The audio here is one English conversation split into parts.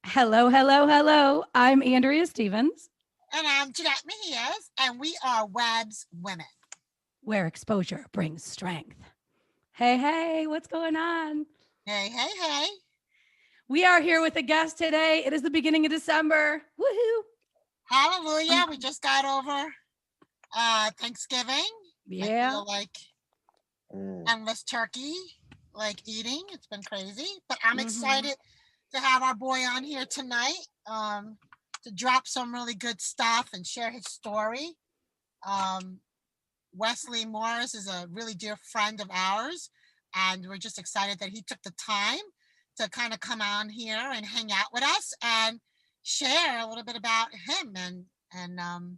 Hello, hello, hello. I'm Andrea Stevens, And I'm Jeannette Mejias, and we are Web's Women. where exposure brings strength. Hey, hey, what's going on? Hey, hey, hey. We are here with a guest today. It is the beginning of December. Woohoo! Hallelujah. We just got over Thanksgiving. I Yeah. feel like endless turkey, like eating. It's been crazy. But I'm excited to have our boy on here tonight to drop some really good stuff and share his story. Westley Morris is a really dear friend of ours, and we're just excited that he took the time to kind of come on here and hang out with us and share a little bit about him and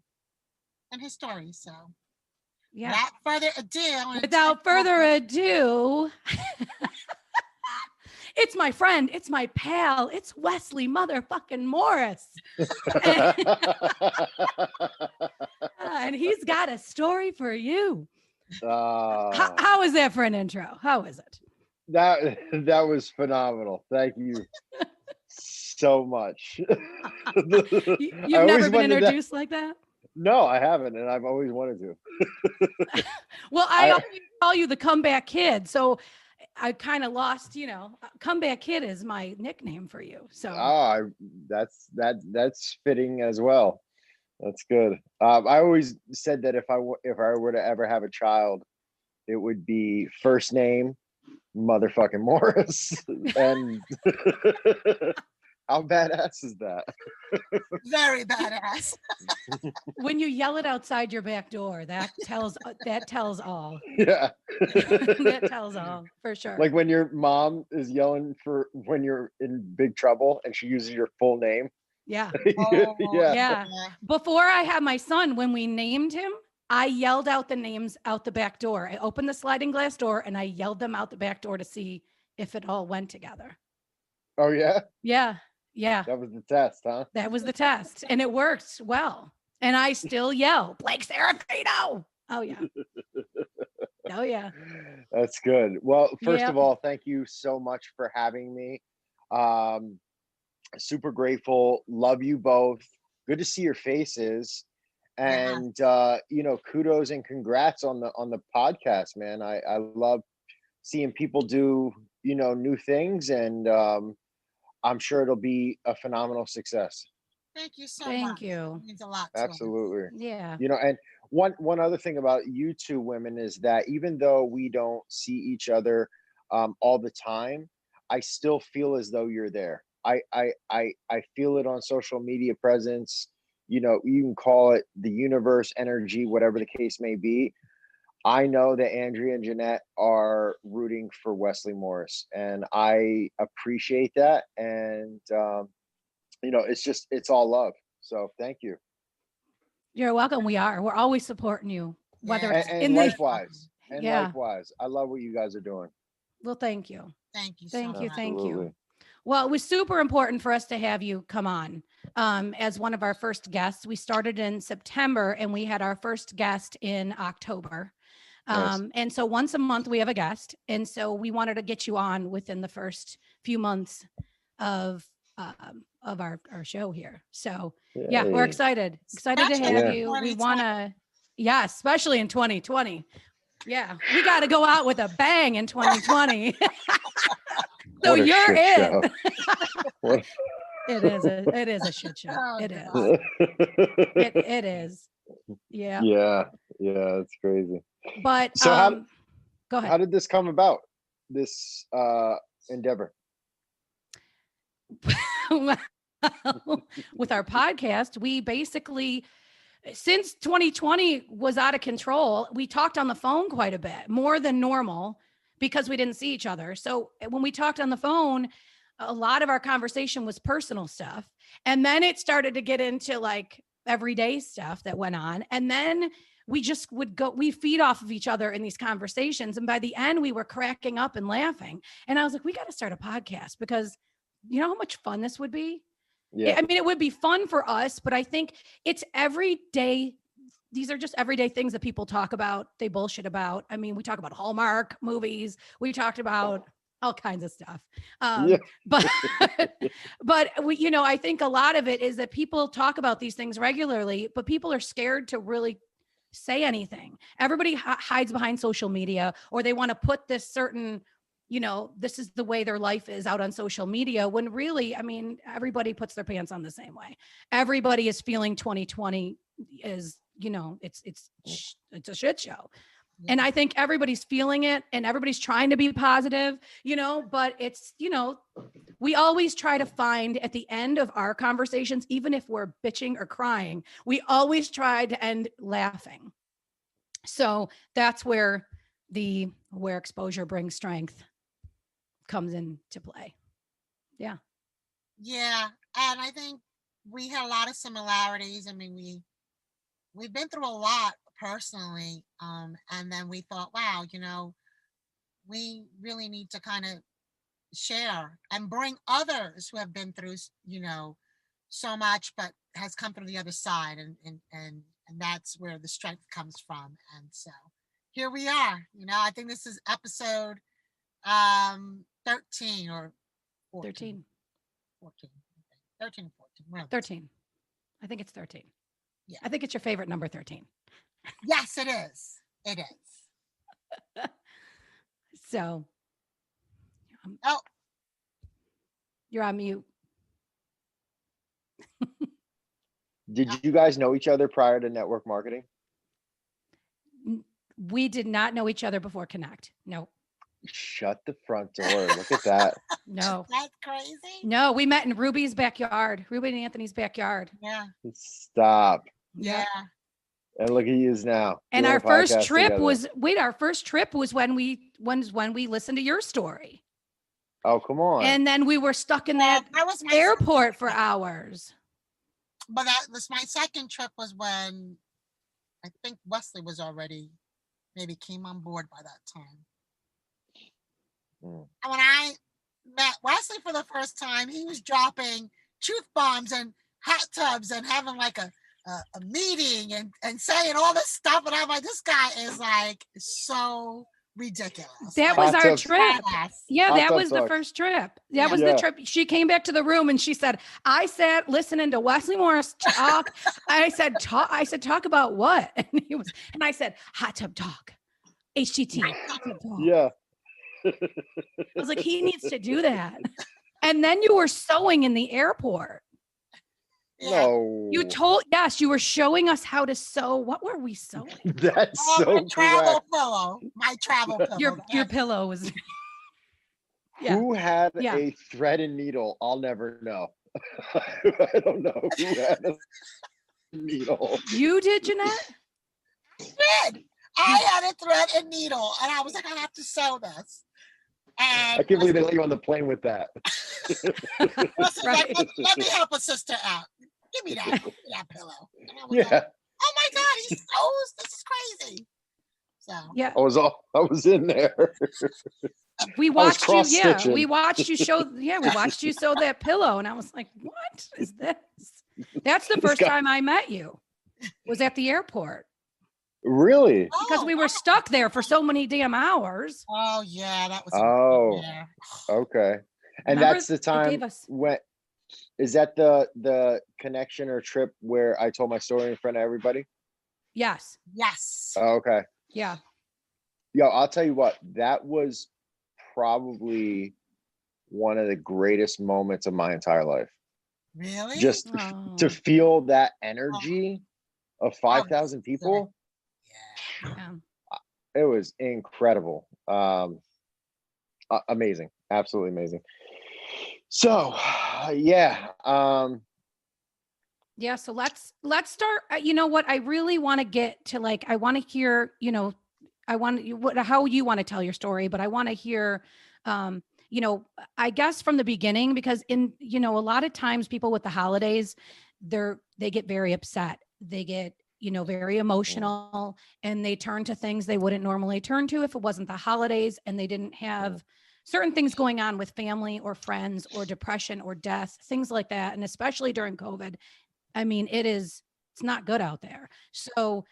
his story. So, Yeah. Without further ado, it's my friend, it's my pal, it's Westley motherfucking Morris. And he's got a story for you. How is that for an intro? How is it? That was phenomenal. Thank you so much. You've never been introduced like that? No, I haven't, and I've always wanted to. Well, I always call you the comeback kid, so I kind of lost, comeback kid is my nickname for you. So that's fitting as well. That's good. I always said that if I were to ever have a child, it would be first name motherfucking Morris. And how badass is that? Very badass. When you yell it outside your back door, that tells all. Yeah. That tells all for sure. Like when your mom is yelling for when you're in big trouble and she uses your full name. Yeah. Yeah. Before I had my son, when we named him, I yelled out the names out the back door. I opened the sliding glass door and I yelled them out the back door to see if it all went together. Oh, yeah? Yeah. That was the test, huh? That was the test. And it worked well. And I still yell, Blake Serafino. Oh, yeah. Oh, yeah. That's good. Well, first of all, thank you so much for having me. Super grateful. Love you both. Good to see your faces. And kudos and congrats on the podcast, man. I love seeing people do new things, and I'm sure it'll be a phenomenal success. Thank you so much. Thank you. It means a lot to Absolutely. us. Yeah. And one other thing about you two women is that even though we don't see each other all the time, I still feel as though you're there. I feel it on social media presence. You can call it the universe, energy, whatever the case may be. I know that Andrea and Jeannette are rooting for Westley Morris, and I appreciate that. And it's all love. So thank you. You're welcome. We're always supporting you, whether it's and likewise. And yeah. Likewise. I love what you guys are doing. Well, thank you. Thank you. Thank you. Thank Absolutely. you. Well, it was super important for us to have you come on as one of our first guests. We started in September and we had our first guest in October. Nice. And so once a month we have a guest. And so we wanted to get you on within the first few months of our show here. So yeah, we're excited to have you. We want to, especially in 2020. Yeah, we got to go out with a bang in 2020. So you're in. It is a shit show. Oh, it God. is. It is. Yeah. Yeah, it's crazy. But so go ahead. How did this come about? This endeavor? With our podcast, we basically, since 2020 was out of control, we talked on the phone quite a bit, more than normal, because we didn't see each other. So when we talked on the phone, a lot of our conversation was personal stuff. And then it started to get into like everyday stuff that went on. And then we just we feed off of each other in these conversations. And by the end, we were cracking up and laughing. And I was like, we got to start a podcast because you know how much fun this would be? Yeah. I mean, it would be fun for us, but I think it's everyday. These are just everyday things that people talk about. They bullshit about. I mean, we talk about Hallmark movies. We talked about all kinds of stuff. Yeah. But, I think a lot of it is that people talk about these things regularly, but people are scared to really say anything. Everybody hides behind social media, or they want to put this certain, this is the way their life is out on social media, when really, I mean, everybody puts their pants on the same way. Everybody is feeling 2020 is, it's a shit show. And I think everybody's feeling it and everybody's trying to be positive, but it's, we always try to find at the end of our conversations, even if we're bitching or crying, we always try to end laughing. So that's where exposure brings strength comes into play. Yeah. Yeah. And I think we had a lot of similarities. I mean, we've been through a lot personally. And then we thought, wow, we really need to kind of share and bring others who have been through, so much, but has come through the other side. And that's where the strength comes from. And so here we are. I think this is episode 13 or 14. 13. 14. 13 or 14. 13. I think it's 13. Yeah. I think it's your favorite number, 13. Yes, it is. It is. So. Oh. You're on mute. Did you guys know each other prior to network marketing? We did not know each other before Connect. No. Shut the front door. Look at that. No. That's crazy. No, we met in Ruby and Anthony's backyard. Yeah. Stop. Yeah. And look at you now. And our first trip was when we listened to your story. Oh, come on. And then we were stuck in that was airport for hours. But that was my second trip, was when I think Westley was already maybe came on board by that time. And when I met Westley for the first time, he was dropping truth bombs and hot tubs and having like a meeting and saying all this stuff. And I'm like, this guy is like so ridiculous. That was our trip. Yeah, that was the first trip. That was the trip. She came back to the room and she said, I sat listening to Westley Morris talk. I said, talk about what? And I said, hot tub talk. HTT. Hot tub talk. Yeah. I was like, he needs to do that. And then you were sewing in the airport. No. You were showing us how to sew. What were we sewing? That's so my travel pillow. My travel pillow. Your pillow was. Yeah. Who had a thread and needle? I'll never know. I don't know who had a needle. You did, Jeannette? I did. I had a thread and needle, and I was like, I have to sew this. And I can't believe they let you on the plane with that. Right. Let me help a sister out. Give me that pillow. Like, oh my God, he sews. This is crazy. So yeah, I was in there. We watched you. Yeah, we watched you show. Yeah, we watched you sew that pillow, and I was like, "What is this?" That's the first time I met you. Was at the airport. Really? Because we were stuck there for so many damn hours. Oh yeah, that was. Okay. And Remember, that's the time when. Is that the connection or trip where I told my story in front of everybody? Yes. Yes. Oh, okay. Yeah. Yo, I'll tell you what, that was probably one of the greatest moments of my entire life. Really? Just to feel that energy of 5,000 people. Yeah. It was incredible. Amazing. Absolutely amazing. So, yeah. Yeah. So let's start. You know what? I really want to get to, like, I want to hear, how you want to tell your story, but I want to hear, I guess from the beginning, because a lot of times people with the holidays, they get very upset. They get, very emotional, and they turn to things they wouldn't normally turn to if it wasn't the holidays and they didn't have certain things going on with family or friends or depression or death, things like that. And especially during COVID, I mean, it's not good out there. So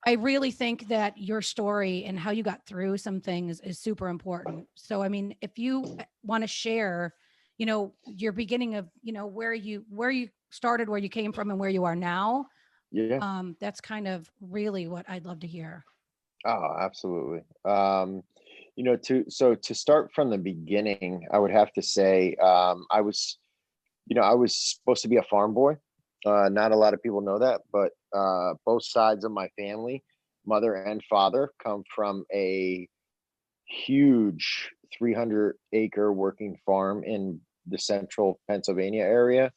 I really think that your story and how you got through some things is super important. So, I mean, if you want to share, your beginning of, where you started, where you came from and where you are now, that's kind of really what I'd love to hear. Oh, absolutely. To start from the beginning, I would have to say, I was supposed to be a farm boy. Not a lot of people know that, but both sides of my family, mother and father, come from a huge 300-acre working farm in the central Pennsylvania area.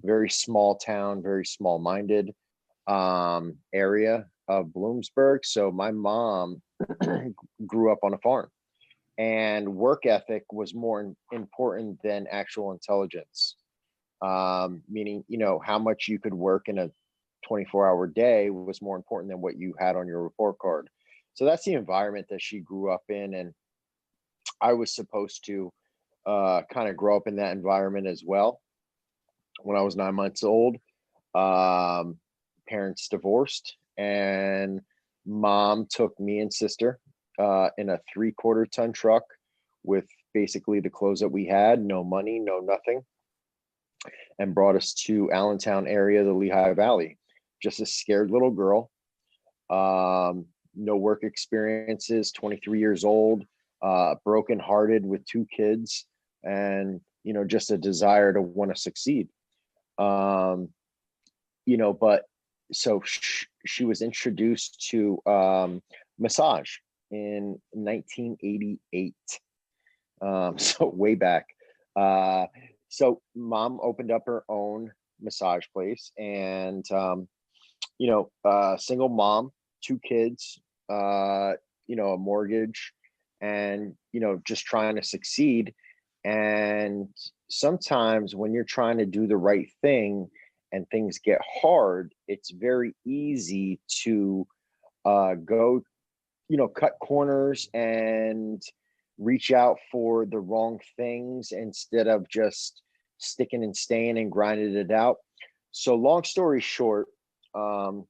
Very small town, very small-minded area of Bloomsburg. So my mom grew up on a farm, and work ethic was more important than actual intelligence. Meaning, how much you could work in a 24-hour day was more important than what you had on your report card. So that's the environment that she grew up in, and I was supposed to kind of grow up in that environment as well. When I was 9 months old, parents divorced, and mom took me and sister in a 3/4-ton truck with basically the clothes that we had, no money, no nothing, and brought us to Allentown area, the Lehigh Valley. Just a scared little girl, no work experiences, 23 years old, brokenhearted with 2 kids, and just a desire to want to succeed. But so she was introduced to massage in 1988. So way back. So mom opened up her own massage place, and single mom, 2 kids, a mortgage, and just trying to succeed. And sometimes when you're trying to do the right thing and things get hard, it's very easy to go, cut corners and reach out for the wrong things instead of just sticking and staying and grinding it out. So long story short, I'm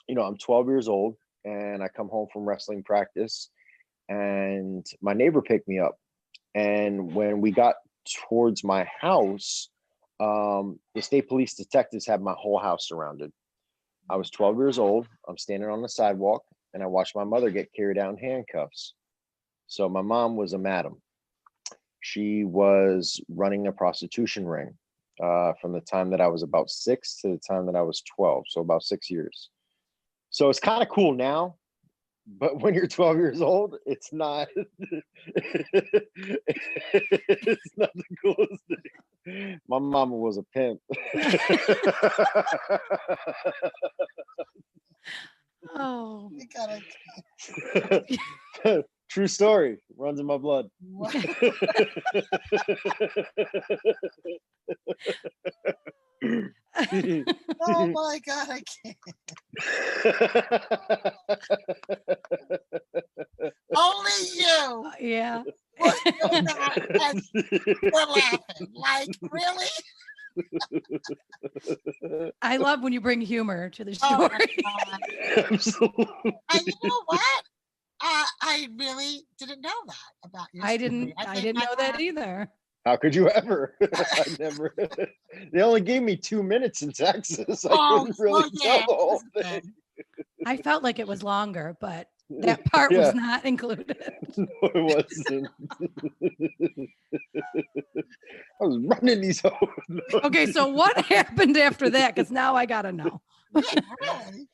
12 years old, and I come home from wrestling practice, and my neighbor picked me up. And when we got towards my house, the state police detectives had my whole house surrounded. I was 12 years old. I'm standing on the sidewalk, and I watched my mother get carried out in handcuffs. So my mom was a madam. She was running a prostitution ring from the time that I was about 6 to the time that I was 12. So about 6 years. So it's kind of cool now, but when you're 12 years old, it's not. It's not the coolest thing. My mama was a pimp. Oh, You gotta. True story. Runs in my blood. Oh my God, I can't. Only you. Yeah. We're laughing. Like, really? I love when you bring humor to the Oh my story. God. Absolutely. And you know what? I really didn't know that about your I story. didn't know that either. How could you ever? I never. They only gave me 2 minutes in Texas. I couldn't really tell the whole thing. I felt like it was longer, but that part was not included. No, it wasn't. I was running these hoes. No, Okay, so what happened after that? Because now I gotta know. Yeah, really.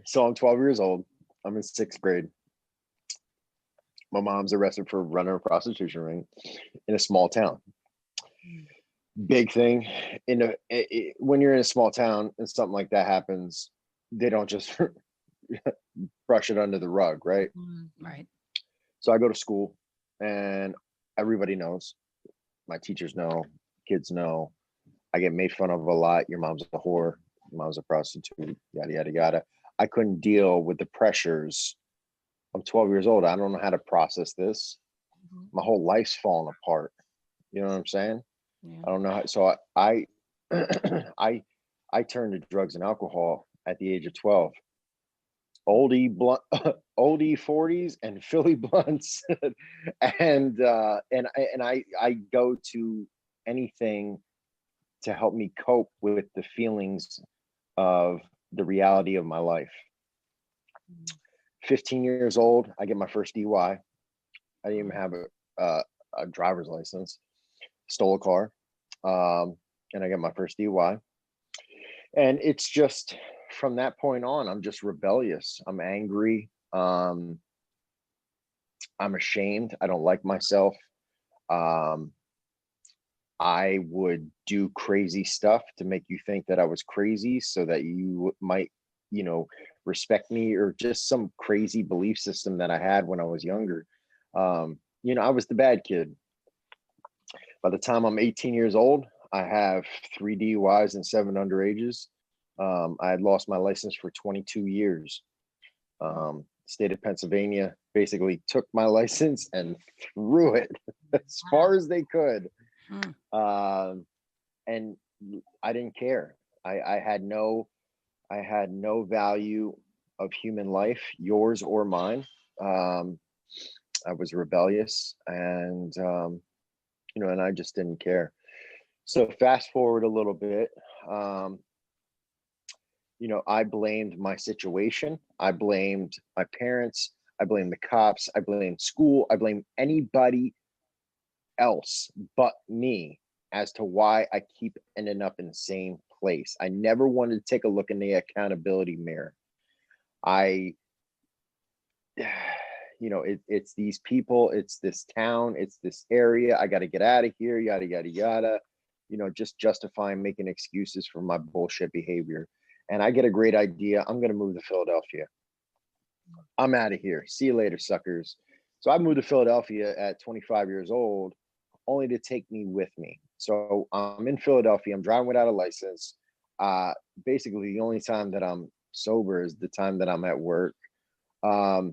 So I'm 12 years old. I'm in 6th grade. My mom's arrested for running a prostitution ring in a small town. Big thing. When you're in a small town and something like that happens, they don't just brush it under the rug, right? Right. So I go to school, and everybody knows. My teachers know, kids know. I get made fun of a lot. Your mom's a whore. Your mom's a prostitute. Yada yada yada. I couldn't deal with the pressures. I'm 12 years old. I don't know how to process this. My whole life's falling apart. You know what I'm saying? Yeah. I don't know how. So I I turned to drugs and alcohol at the age of 12. oldie blunt, oldie 40s and Philly blunts, and I go to anything to help me cope with the feelings of the reality of my life. 15 years old, I get my first DUI. I didn't even have a driver's license. Stole a car, and I got my first DUI. And it's just from that point on, I'm just rebellious. I'm angry. I'm ashamed. I don't like myself. I would do crazy stuff to make you think that I was crazy so that you might, respect me, or just some crazy belief system that I had when I was younger. I was the bad kid. By the time I'm 18 years old, I have 3 DUIs and 7 underages. I had lost my license for 22 years. State of Pennsylvania basically took my license and threw it as far as they could. And I didn't care. I had no value of human life, yours or mine. I was rebellious, and and I just didn't care. So fast forward a little bit, I blamed my situation. I blamed my parents. I blamed the cops. I blamed school. I blamed anybody else but me as to why I keep ending up in the same place. I never wanted to take a look in the accountability mirror. It's these people, it's this town, it's this area. I got to get out of here, yada, yada, yada. Just justifying, making excuses for my bullshit behavior. And I get a great idea. I'm going to move to Philadelphia. I'm out of here. See you later, suckers. So I moved to Philadelphia at 25 years old, only to take me with me. So I'm in Philadelphia. I'm driving without a license. Basically, the only time that I'm sober is the time that I'm at work. I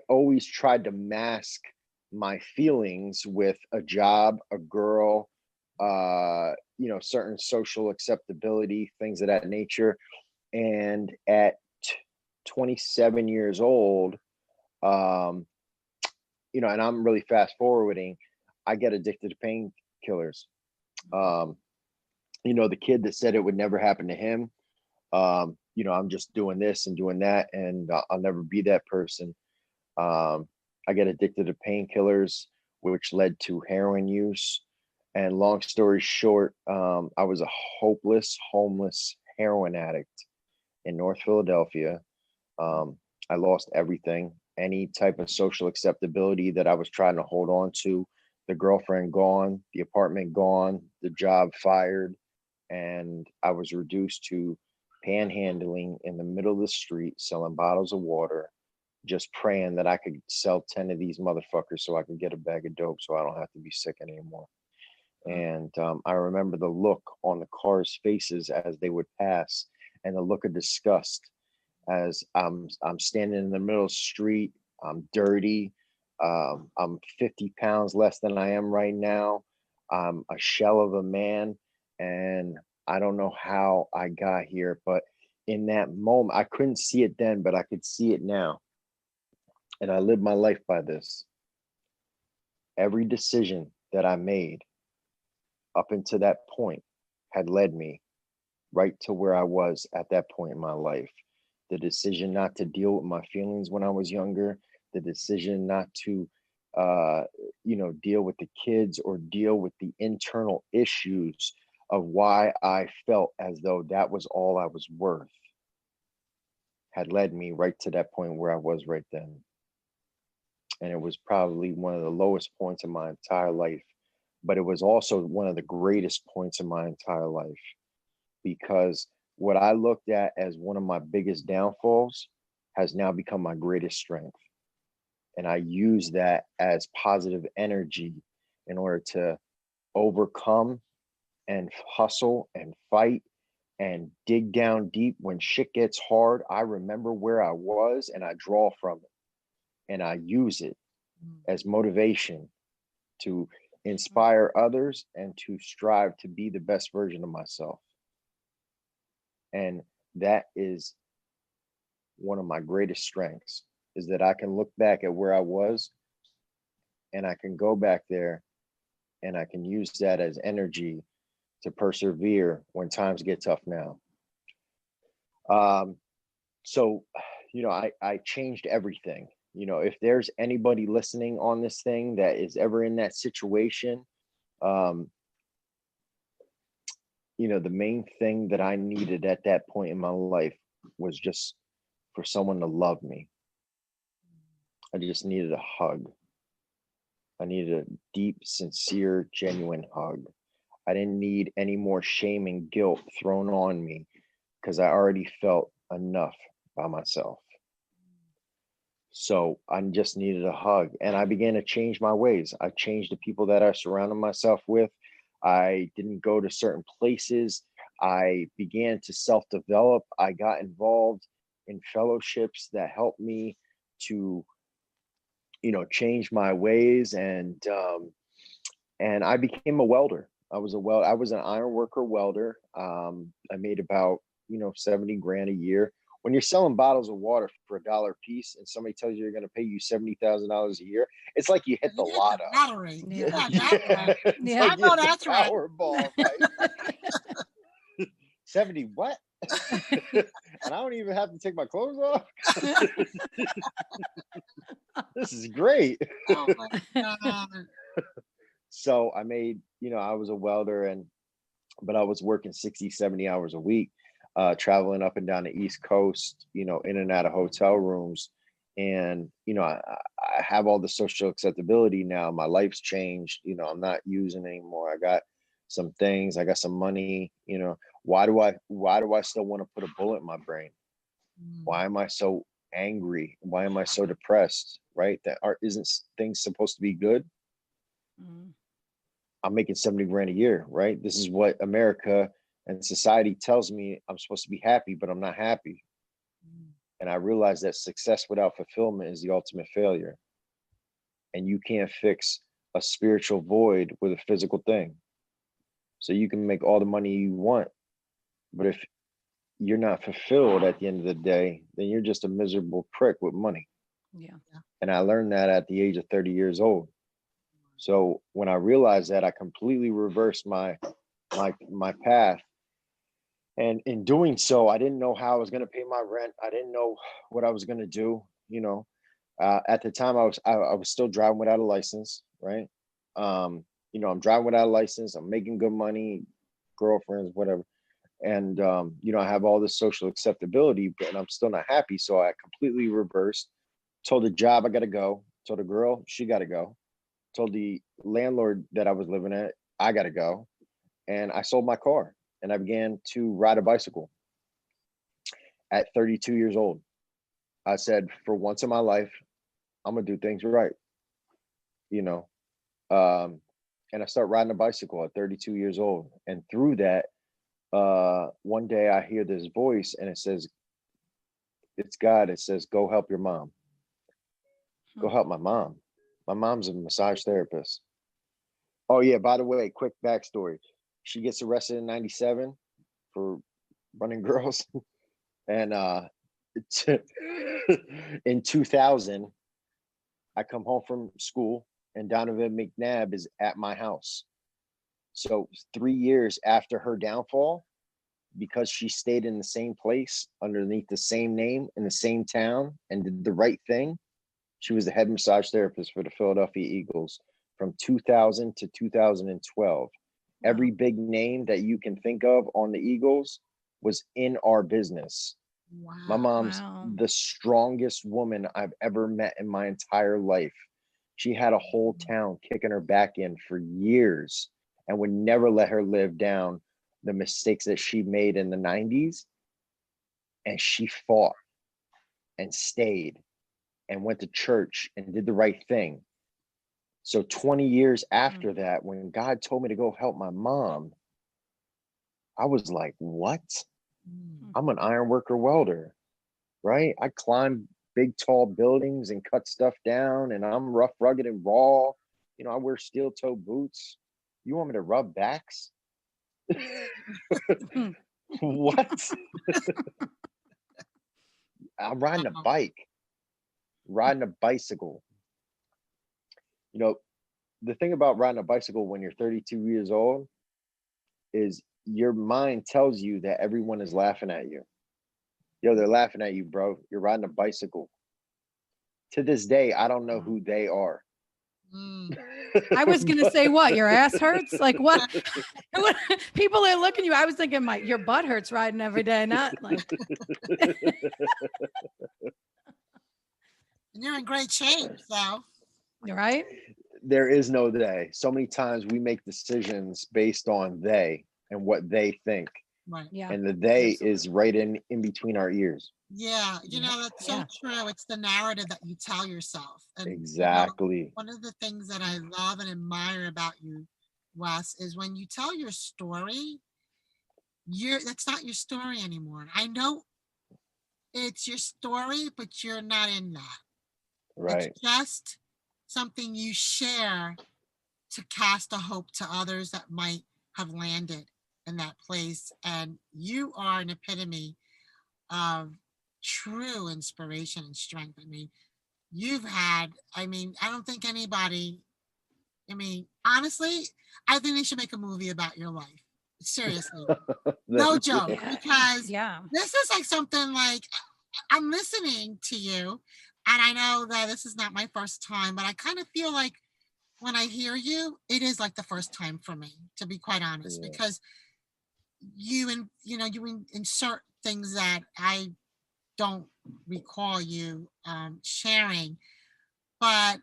always tried to mask my feelings with a job, a girl, certain social acceptability, things of that nature. And at 27 years old, and I'm really fast forwarding, I get addicted to painkillers. The kid that said it would never happen to him, I'm just doing this and doing that, and I'll never be that person. I get addicted to painkillers, which led to heroin use. And long story short, I was a hopeless, homeless heroin addict in North Philadelphia. I lost everything, any type of social acceptability that I was trying to hold on to. The girlfriend gone, the apartment gone, the job fired, and I was reduced to panhandling in the middle of the street, selling bottles of water, just praying that I could sell 10 of these motherfuckers so I could get a bag of dope so I don't have to be sick anymore. And I remember the look on the cars' faces as they would pass, and the look of disgust as I'm standing in the middle of the street. I'm dirty. I'm 50 pounds less than I am right now. I'm a shell of a man, and I don't know how I got here, but in that moment, I couldn't see it then, but I could see it now. And I lived my life by this. Every decision that I made up until that point had led me right to where I was at that point in my life. The decision not to deal with my feelings when I was younger, the decision not to deal with the kids or deal with the internal issues of why I felt as though that was all I was worth, had led me right to that point where I was right then. And it was probably one of the lowest points in my entire life, but it was also one of the greatest points in my entire life, because what I looked at as one of my biggest downfalls has now become my greatest strength. And I use that as positive energy in order to overcome and hustle and fight and dig down deep when shit gets hard. I remember where I was and I draw from it, and I use it as motivation to inspire others and to strive to be the best version of myself. And that is one of my greatest strengths, is that I can look back at where I was and I can go back there and I can use that as energy to persevere when times get tough now. So, I changed everything. If there's anybody listening on this thing that is ever in that situation, the main thing that I needed at that point in my life was just for someone to love me. I just needed a hug. I needed a deep, sincere, genuine hug. I didn't need any more shame and guilt thrown on me because I already felt enough by myself. So I just needed a hug, and I began to change my ways. I changed the people that I surrounded myself with. I didn't go to certain places. I began to self-develop. I got involved in fellowships that helped me to, change my ways, and I became a welder. I was an iron worker welder. I made about 70 grand a year. When you're selling bottles of water for $1 a piece and somebody tells you they're going to pay you $70,000 a year, it's like you hit the lotto. Lottery. Yeah. Yeah. I know that's right. Powerball, right? 70 what? And I don't even have to take my clothes off. This is great. Oh my God. So I made, I was a welder, but I was working 60, 70 hours a week, traveling up and down the East Coast, in and out of hotel rooms. And, I have all the social acceptability now. My life's changed. I'm not using anymore. I got some things, I got some money. Why do I still want to put a bullet in my brain? Why am I so angry? Why am I so depressed? Right? Isn't things supposed to be good? I'm making 70 grand a year, right? This is what America and society tells me I'm supposed to be happy, but I'm not happy. And I realized that success without fulfillment is the ultimate failure. And you can't fix a spiritual void with a physical thing. So you can make all the money you want, but if you're not fulfilled at the end of the day, then you're just a miserable prick with money. Yeah. And I learned that at the age of 30 years old. So when I realized that, I completely reversed my path. And in doing so, I didn't know how I was going to pay my rent. I didn't know what I was going to do. At the time I was still driving without a license. Right. I'm driving without a license. I'm making good money, girlfriends, whatever. And, I have all this social acceptability, but I'm still not happy. So I completely reversed, told the job I got to go, told the girl she got to go, told the landlord that I was living at, I got to go. And I sold my car and I began to ride a bicycle at 32 years old. I said, for once in my life, I'm going to do things right. And I start riding a bicycle at 32 years old. And through that, one day I hear this voice and it says, it's God. It says, go help your mom. Go help my mom. My mom's a massage therapist. Oh yeah, by the way, quick backstory. She gets arrested in 97 for running girls. And in 2000, I come home from school and Donovan McNabb is at my house. So 3 years after her downfall, because she stayed in the same place underneath the same name in the same town and did the right thing, she was the head massage therapist for the Philadelphia Eagles from 2000 to 2012. Wow. Every big name that you can think of on the Eagles was in our business. Wow. My mom's the strongest woman I've ever met in my entire life. She had a whole town kicking her back in for years and would never let her live down the mistakes that she made in the 90s. And she fought and stayed and went to church and did the right thing. So 20 years after that, when God told me to go help my mom, I was like, what? I'm an iron worker welder, right? I climb big, tall buildings and cut stuff down, and I'm rough, rugged, and raw. I wear steel toe boots. You want me to rub backs? What? I'm riding a bike, riding a bicycle. You know, the thing about riding a bicycle when you're 32 years old is your mind tells you that everyone is laughing at you. Yo, they're laughing at you, bro. You're riding a bicycle. To this day, I don't know who they are. I was gonna say, what, your ass hurts? Like what? People are looking at you. I was thinking, your butt hurts riding every day, not like. And you're in great shape, so. Right? There is no they. So many times we make decisions based on they and what they think. Right. Yeah. And the they Absolutely. is right in between our ears. Yeah, that's so true. It's the narrative that you tell yourself. And Exactly. one of the things that I love and admire about you, Wes, is when you tell your story, that's not your story anymore. I know it's your story, but you're not in that. Right. It's just something you share to cast a hope to others that might have landed in that place. And you are an epitome of true inspiration and strength. I don't think anybody, honestly, I think they should make a movie about your life. Seriously. No joke. Because this is like something like, I'm listening to you, and I know that this is not my first time, but I kind of feel like when I hear you, it is like the first time for me, to be quite honest, because you insert things that I don't recall you sharing, but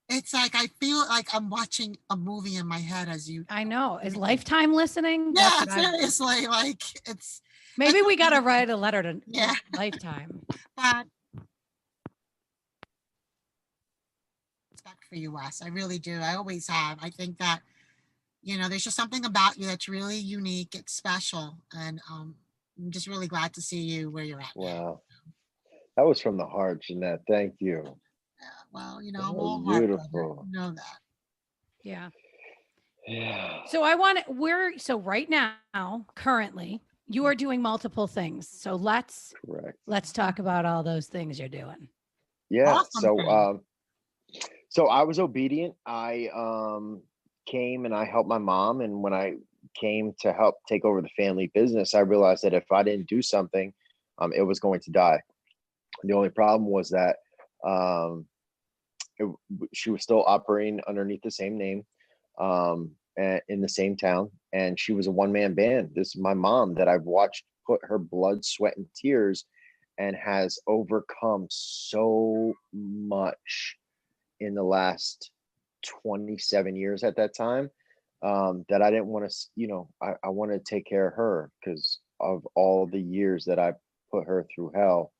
it's like I feel like I'm watching a movie in my head as you. I know. Is Lifetime listening? Yeah, seriously. Like it's. Maybe we got to write a letter to Lifetime. But respect for you, Wes. I really do. I always have. I think that there's just something about you that's really unique. It's special, and I'm just really glad to see you where you're at. Wow, that was from the heart, Jeannette. Thank you. Yeah, well, I'm all heart, beautiful. You know that. Yeah. Yeah. So right now, currently, you are doing multiple things. So let's talk about all those things you're doing. Yeah. Awesome. So I was obedient. I came and I helped my mom, and when I came to help take over the family business, I realized that if I didn't do something, it was going to die. The only problem was that she was still operating underneath the same name, in the same town, and she was a one-man band. This is my mom that I've watched put her blood, sweat, and tears, and has overcome so much in the last 27 years at that time, that I didn't want to, I wanted to take care of her because of all the years that I put her through hell.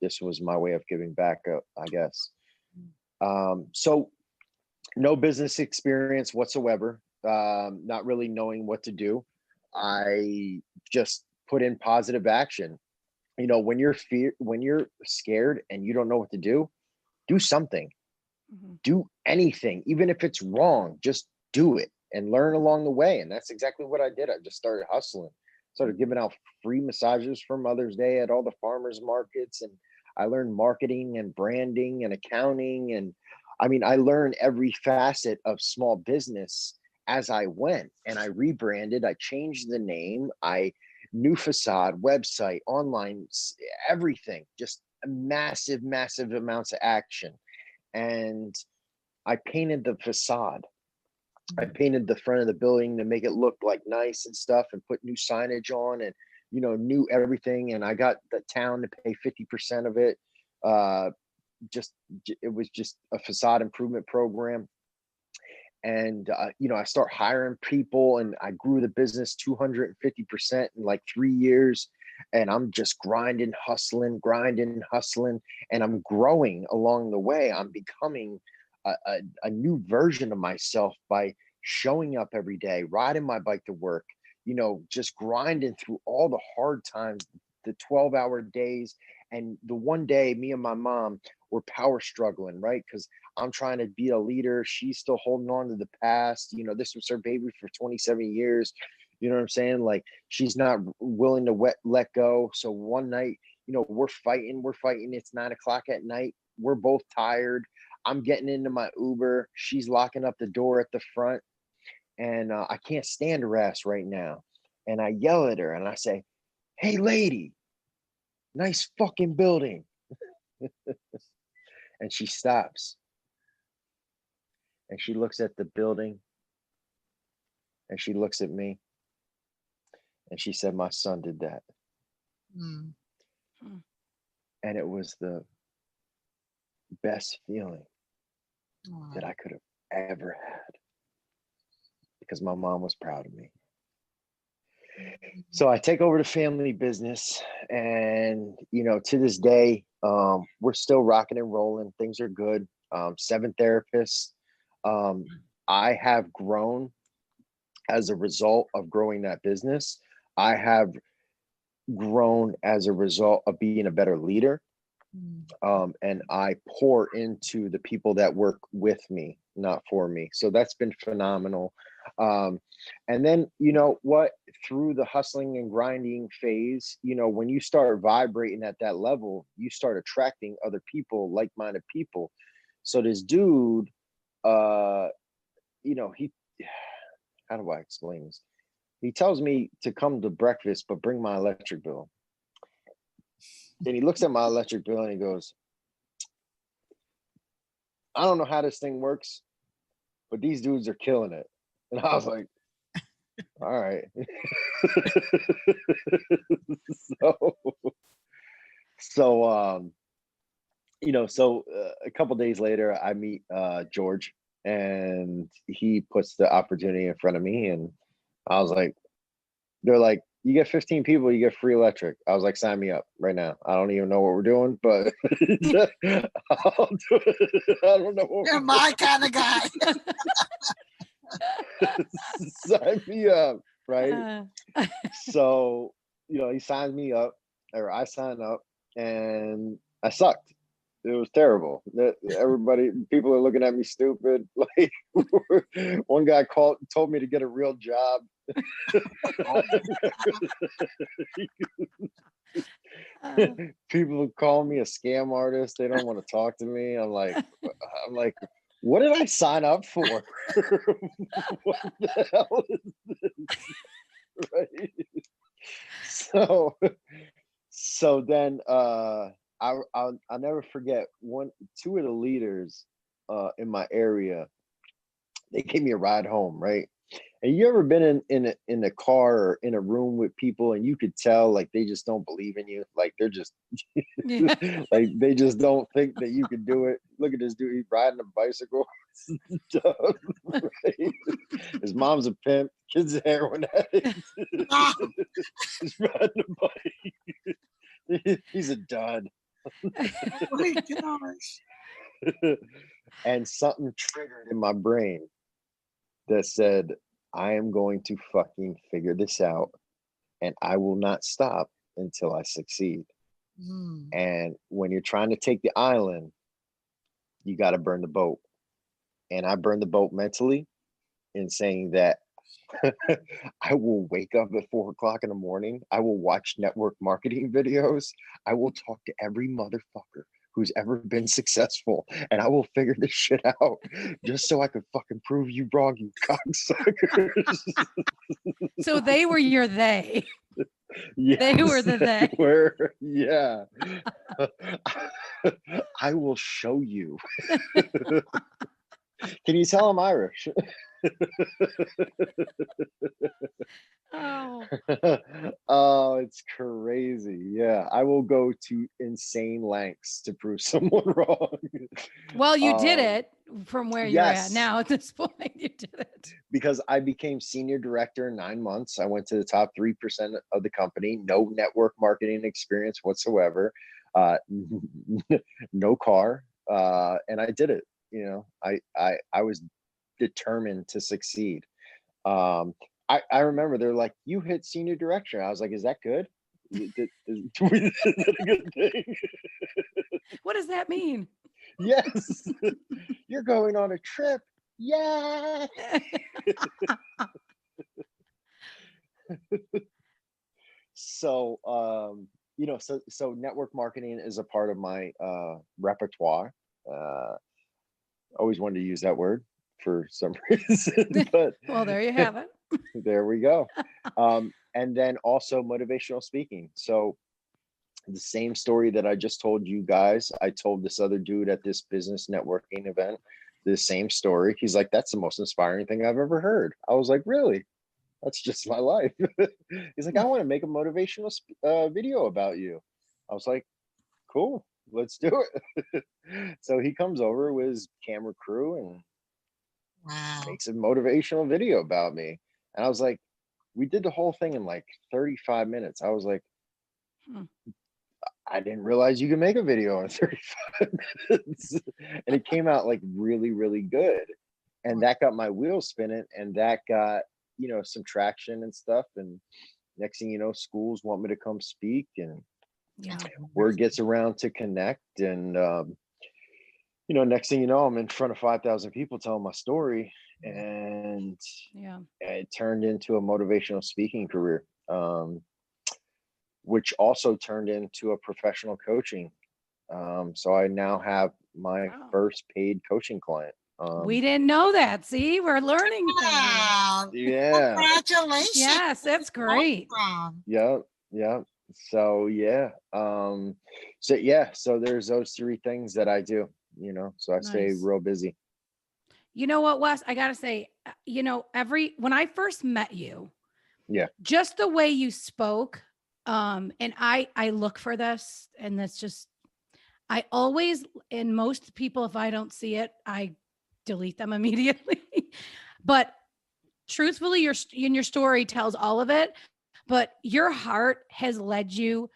This was my way of giving back, I guess. So no business experience whatsoever, not really knowing what to do. I just put in positive action. When you're scared and you don't know what to do something. Do anything, even if it's wrong, just do it and learn along the way. And that's exactly what I did. I just started hustling, started giving out free massages for Mother's Day at all the farmers markets. And I learned marketing and branding and accounting. And I learned every facet of small business as I went, and I rebranded, I changed the name, new facade, website, online, everything, just massive amounts of action. And I painted the facade. I painted the front of the building to make it look like nice and stuff, and put new signage on, and new everything. And I got the town to pay 50% of it. It was just a facade improvement program. And I start hiring people, and I grew the business 250% in like 3 years. And I'm just grinding, hustling, and I'm growing along the way. I'm becoming a new version of myself by showing up every day, riding my bike to work, just grinding through all the hard times, the 12-hour days. And the one day, me and my mom were power struggling, right? Because I'm trying to be a leader. She's still holding on to the past. This was her baby for 27 years. You know what I'm saying? Like, she's not willing to let go. So one night, we're fighting. It's 9 o'clock at night. We're both tired. I'm getting into my Uber. She's locking up the door at the front. And I can't stand her ass right now. And I yell at her and I say, "Hey, lady, nice fucking building." And she stops. And she looks at the building. And she looks at me. And she said, "My son did that." Mm. And it was the best feeling that I could have ever had, because my mom was proud of me. So I take over the family business, and to this day, we're still rocking and rolling. Things are good. 7 therapists. I have grown as a result of growing that business. I have grown as a result of being a better leader. And I pour into the people that work with me, not for me. So that's been phenomenal. And then, through the hustling and grinding phase, when you start vibrating at that level, you start attracting other people, like-minded people. So this dude, he, how do I explain this? He tells me to come to breakfast, but bring my electric bill. Then he looks at my electric bill and he goes, "I don't know how this thing works, but these dudes are killing it." And I was like, all right. So a couple days later, I meet George, and he puts the opportunity in front of me, and I was like, they're like, "You get 15 people, you get free electric." I was like, "Sign me up right now. I don't even know what we're doing, but I'll do it. I don't know what You're my kind of guy. Sign me up, right? So, he signs me up, or I sign up, and I sucked. It was terrible. People are looking at me stupid. Like, one guy told me to get a real job. People call me a scam artist. They don't want to talk to me. I'm like, what did I sign up for? What the hell is this? Right? So then I'll never forget two of the leaders in my area. They gave me a ride home, right? And you ever been in a car or in a room with people and you could tell like they just don't believe in you, like they're just like they just don't think that you can do it. Look at this dude, he's riding a bicycle. Right? His mom's a pimp, kid's a heroin addict. He's riding a bike. He's a dud. Oh my gosh. And something triggered in my brain that said, I am going to fucking figure this out, and I will not stop until I succeed. And when you're trying to take the island, you got to burn the boat. And I burned the boat mentally in saying that I will wake up at 4 o'clock in the morning. I will watch network marketing videos. I will talk to every motherfucker who's ever been successful, and I will figure this shit out just so I could fucking prove you wrong, you cocksuckers. So they were your they. Yes, they were the they. Yeah. I will show you. Can you tell I'm Irish? Oh. Oh, it's crazy. Yeah, I will go to insane lengths to prove someone wrong. Well, you did it from where you're at now at this point. You did it. Because I became senior director in 9 months. I went to the top 3% of the company, no network marketing experience whatsoever, no car, and I did it. I was determined to succeed. I remember they're like, "You hit senior director." I was like, "Is that good? Is that a good thing?" What does that mean? Yes. You're going on a trip. Yeah. So so network marketing is a part of my repertoire. Always wanted to use that word for some reason, but Well, there you have it. there we go. And then also motivational speaking. So the same story that I just told you guys, I told this other dude at this business networking event, the same story. He's like, that's the most inspiring thing I've ever heard. I was like, really? That's just my life. He's like, I want to make a motivational video about you. I was like, cool, let's do it. So he comes over with his camera crew and Wow. makes a motivational video about me. And I was like, we did the whole thing in like 35 minutes. I was like, I didn't realize you could make a video in 35 minutes. And it came out like really, really good. And that got my wheels spinning, and that got, some traction and stuff. And next thing you know, schools want me to come speak, and word gets around to connect. And, next thing you know, I'm in front of 5,000 people telling my story. And it turned into a motivational speaking career, which also turned into a professional coaching. So I now have my first paid coaching client. We didn't know that. See, we're learning. Wow. Yeah. Congratulations. Yes, that's great. Awesome. Yeah. So so there's those three things that I do, so I stay real busy. You know what, Wes, I got to say, when I first met you, just the way you spoke, and I look for this, and that's just, I always, and most people, if I don't see it, I delete them immediately. But truthfully, your story tells all of it, but your heart has led you.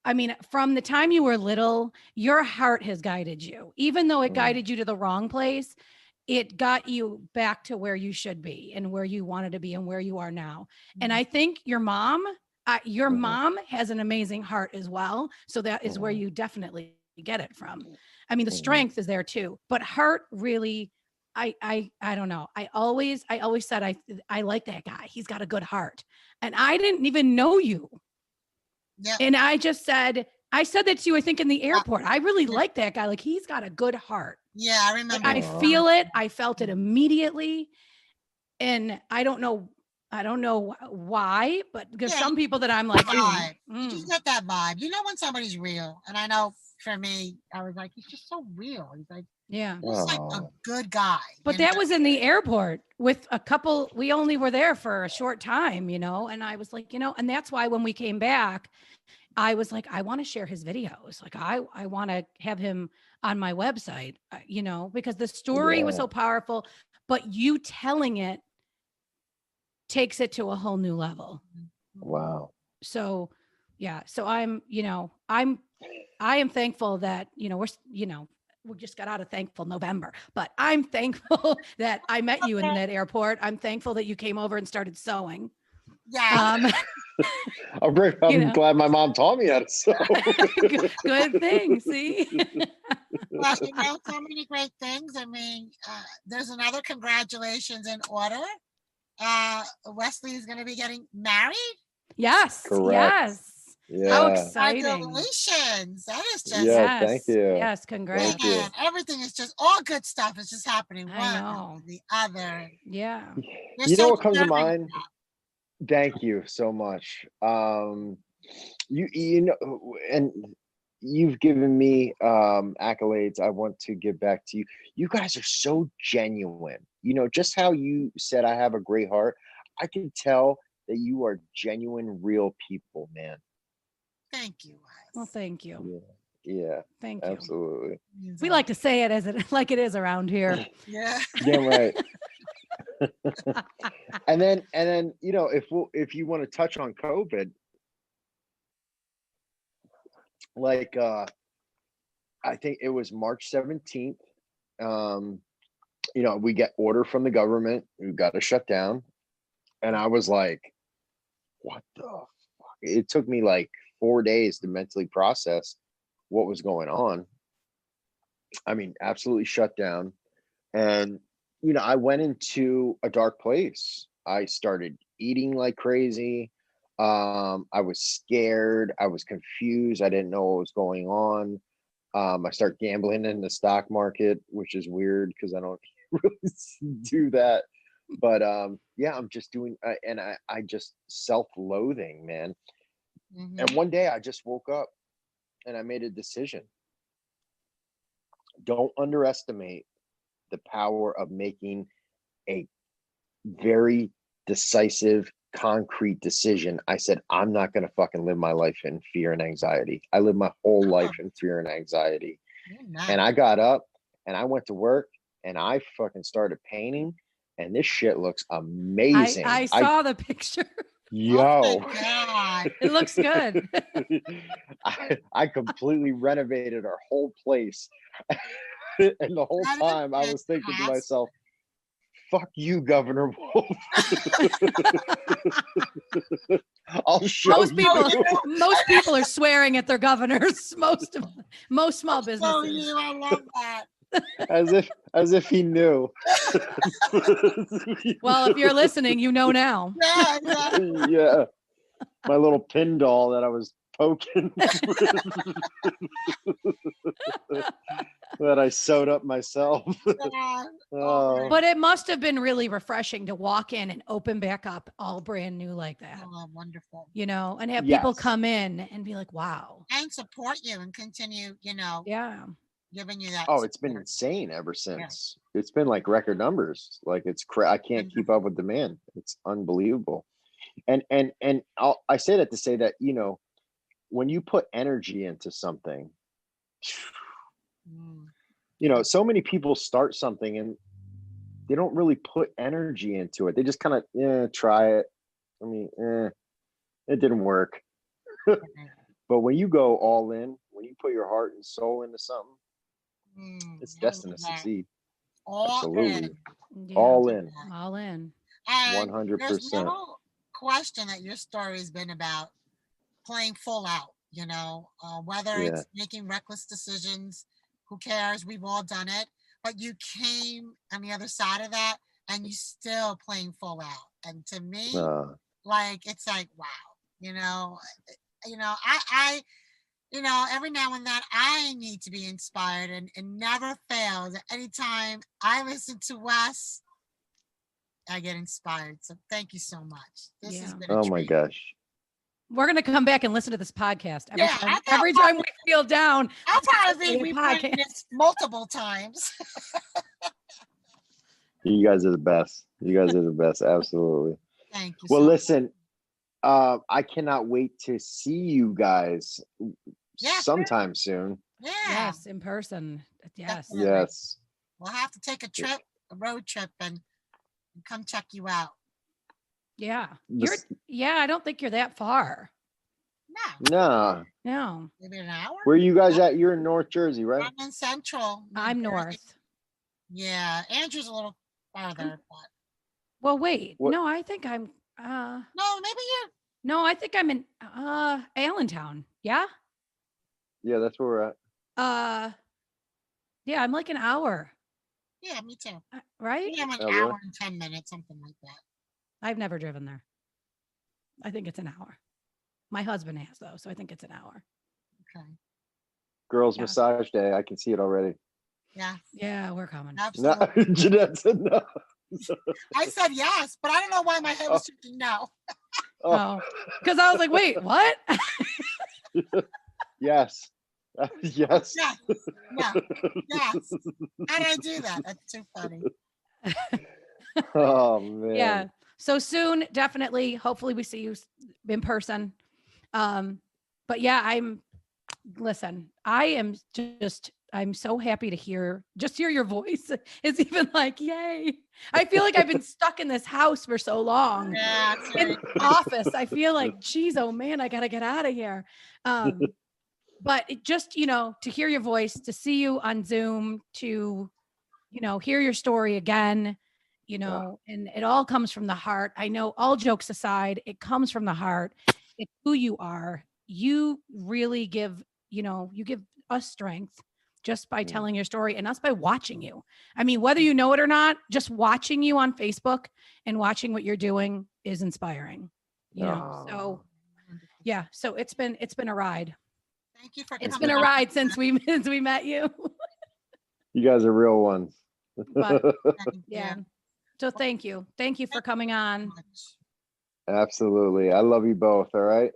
I mean, from the time you were little, your heart has guided you, even though it guided you to the wrong place. It got you back to where you should be and where you wanted to be and where you are now. And I think your mom has an amazing heart as well. So that is where you definitely get it from. I mean, the strength is there too, but heart really, I don't know. I always said, I like that guy. He's got a good heart. And I didn't even know you. Yeah. And I said that to you, I think in the airport. I really like that guy. Like, he's got a good heart. Yeah, I remember. Like, I feel it. I felt it immediately. And I don't know why, but there's some people that I'm like, you just get that vibe. You know when somebody's real. And I know for me, I was like, he's just so real. He's like, he's like a good guy. But that was in the airport with a couple. We only were there for a short time, and I was like, and that's why when we came back, I was like, I want to share his videos. Like, I want to have him on my website, because the story was so powerful, but you telling it takes it to a whole new level. Wow. So, so I am thankful that, we just got out of thankful November, but I'm thankful that I met you in that airport. I'm thankful that you came over and started sewing. Yeah. I'm great. I'm glad my mom taught me how to sew. Good thing. See? Well, so many great things. I mean, there's another congratulations in order. Wesley is going to be getting married. Yes. Correct. Yes. Yeah. How exciting. Congratulations. That is just thank you. Yes, congrats. Thank you. Everything is just all good stuff. It's just happening one after the other. Yeah. You know what comes to mind? Thank you so much. You know, and you've given me accolades. I want to give back to you. You guys are so genuine. Just how you said I have a great heart. I can tell that you are genuine, real people, man. Thank you, Wes. Well, thank you. Yeah. Thank you. Absolutely. We like to say it like it is around here. Yeah. Yeah, right. and then if you want to touch on COVID, like I think it was March 17th. We get order from the government. We've got to shut down. And I was like, what the fuck? It took me like 4 days to mentally process what was going on. I mean, absolutely shut down. And, I went into a dark place. I started eating like crazy. I was scared. I was confused. I didn't know what was going on. I start gambling in the stock market, which is weird because I don't really do that. But yeah, I'm just doing, and I just self-loathing, man. And one day I just woke up and I made a decision. Don't underestimate the power of making a very decisive, concrete decision. I said, I'm not going to fucking live my life in fear and anxiety. I lived my whole life in fear and anxiety. And I got up and I went to work and I fucking started painting. And this shit looks amazing. I saw the picture. Yo, Oh my God. It looks good. I completely renovated our whole place. And the whole time I was thinking to myself, fuck you, Governor Wolf. I'll show most people are swearing at their governors. Most small businesses. Oh, you, I love that. As if he knew. Well, if you're listening, you know now. Yeah, exactly. Yeah. My little pin doll that I was poking that I sewed up myself. Oh. But it must have been really refreshing to walk in and open back up all brand new like that. Oh, wonderful. You know, and have people come in and be like, wow. And support you and continue, you know. Yeah. Giving you that. Oh, it's been insane ever since. Yeah. It's been like record numbers. Like it's I can't keep up with demand. It's unbelievable. And I say that to say that, you know, when you put energy into something, you know, so many people start something and they don't really put energy into it. They just kind of try it. I mean, it didn't work. But when you go all in, when you put your heart and soul into something, it's destined to succeed. Absolutely. Yeah. All in. All in. 100%. There's no question that your story has been about playing full out, you know, whether it's making reckless decisions, who cares? We've all done it. But you came on the other side of that and you still playing full out. And to me, like, it's like, wow, you know, I you know, every now and then I need to be inspired and never fails. Anytime I listen to Wes, I get inspired. So thank you so much. This has been a treat. My gosh. We're going to come back and listen to this podcast every time we feel down. I'll probably be replaying this multiple times. You guys are the best. You guys are the best. Absolutely. Thank you. Well, listen, I cannot wait to see you guys sometime soon. Yeah. Yes, in person. Yes. Definitely. Yes. We'll have to take a road trip and come check you out. Yeah. I don't think you're that far. No. Maybe an hour? Where are you guys at? You're in North Jersey, right? I'm in Central. I'm North. Yeah. Andrew's a little farther. But... Well, wait. What? No, I think I'm No, maybe you're I think I'm in Allentown. Yeah? Yeah, that's where we're at. Yeah, I'm like an hour. Yeah, me too. Right? Yeah, I'm an hour and 10 minutes, something like that. I've never driven there. I think it's an hour. My husband has though, so I think it's an hour. Okay. Girls' massage day. I can see it already. Yeah. Yeah, we're coming. Absolutely. No, Jeanette said no. I said yes, but I don't know why my head was thinking no. Oh, because I was like, wait, what? Yes. Yes. Yes. Yeah. Yes. How did I do that? That's too funny. Oh man. Yeah. So soon, definitely. Hopefully, we see you in person. But yeah, I'm so happy to hear your voice. It's even like, yay. I feel like I've been stuck in this house for so long. Yeah, in the office. I feel like, geez, oh man, I got to get out of here. But it just, you know, to hear your voice, to see you on Zoom, to, you know, hear your story again, you know, and it all comes from the heart. I know, all jokes aside, it comes from the heart. It's who you are. You really give, you know, you give us strength just by telling your story and us by watching you. I mean, whether you know it or not, just watching you on Facebook and watching what you're doing is inspiring. you know, so yeah, so it's been a ride. Thank you for It's coming been a on. ride since we met you. You guys are real ones. But Thank yeah. you. So thank you. Thank you for coming on. Much. Absolutely. I love you both. All right.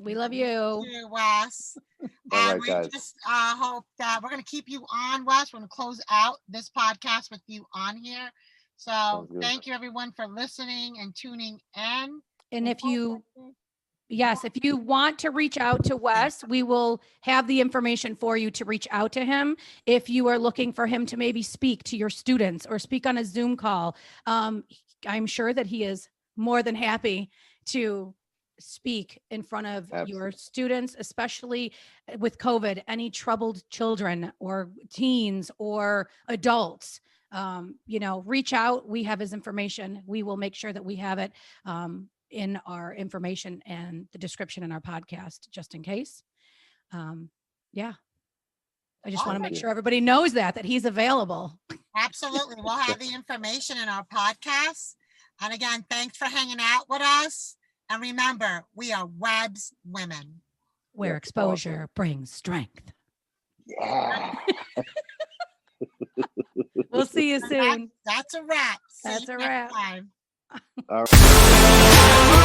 We love you. Thank you, Wes. All And right, we guys. just hope that we're going to keep you on, Wes. We're going to close out this podcast with you on here. So Sounds good. thank you, everyone, for listening and tuning in. And if you want to reach out to Wes, we will have the information for you to reach out to him. If you are looking for him to maybe speak to your students or speak on a Zoom call, I'm sure that he is more than happy to speak in front of your students, especially with COVID, any troubled children or teens or adults. Reach out. We have his information. We will make sure that we have it in our information and the description in our podcast, just in case. Yeah. I just want to make sure everybody knows that he's available. Absolutely. We'll have the information in our podcast. And again, thanks for hanging out with us. And remember, we are Web's Women. Where exposure brings strength. Yeah. We'll see you soon. That's a wrap. See That's you a next wrap. time. All right.